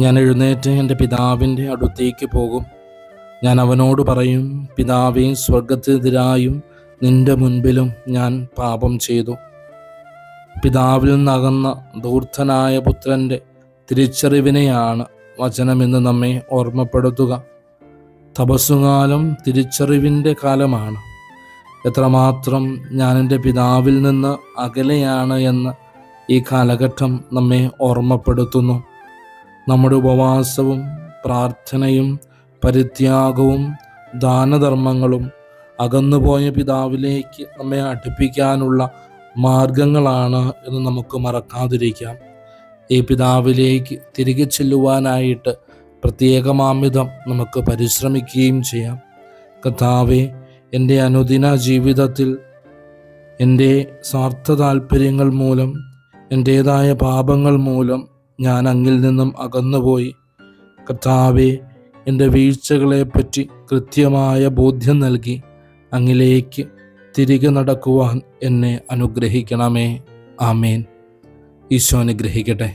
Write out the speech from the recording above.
ഞാൻ എഴുന്നേറ്റ് എൻ്റെ പിതാവിൻ്റെ അടുത്തേക്ക് പോകും. ഞാൻ അവനോട് പറയും, പിതാവേ, സ്വർഗത്തിനെതിരായും നിന്റെ മുൻപിലും ഞാൻ പാപം ചെയ്തു. പിതാവിൽ നിന്നകന്ന ധൂർത്തനായ പുത്രൻ്റെ തിരിച്ചറിവിനെയാണ് വചനമെന്ന് നമ്മെ ഓർമ്മപ്പെടുത്തുക. തപസ്സുകാലം തിരിച്ചറിവിൻ്റെ കാലമാണ്. എത്രമാത്രം ഞാൻ എൻ്റെ പിതാവിൽ നിന്ന് അകലെയാണ് എന്ന് ഈ കാലഘട്ടം നമ്മെ ഓർമ്മപ്പെടുത്തുന്നു. നമ്മുടെ ഉപവാസവും പ്രാർത്ഥനയും പരിത്യാഗവും ദാനധർമ്മങ്ങളും അകന്നുപോയ പിതാവിലേക്ക് നമ്മെ അടുപ്പിക്കാനുള്ള മാർഗങ്ങളാണ് എന്ന് നമുക്ക് മറക്കാതിരിക്കാം. ഈ പിതാവിലേക്ക് തിരികെ ചെല്ലുവാനായിട്ട് പ്രത്യേകമാംവിധം നമുക്ക് പരിശ്രമിക്കുകയും ചെയ്യാം. കർത്താവേ, എൻ്റെ അനുദിന ജീവിതത്തിൽ എൻ്റെ സ്വാർത്ഥ താല്പര്യങ്ങൾ മൂലം, എൻ്റേതായ പാപങ്ങൾ മൂലം ഞാൻ അങ്ങിൽ നിന്നും അകന്നുപോയി. കർത്താവേ, എൻ്റെ വീഴ്ചകളെപ്പറ്റി കൃത്യമായ ബോധ്യം നൽകി അങ്ങിലേക്ക് തിരികെ നടക്കുവാൻ എന്നെ അനുഗ്രഹിക്കണമേ. ആമേൻ. ഈശോ അനുഗ്രഹിക്കട്ടെ.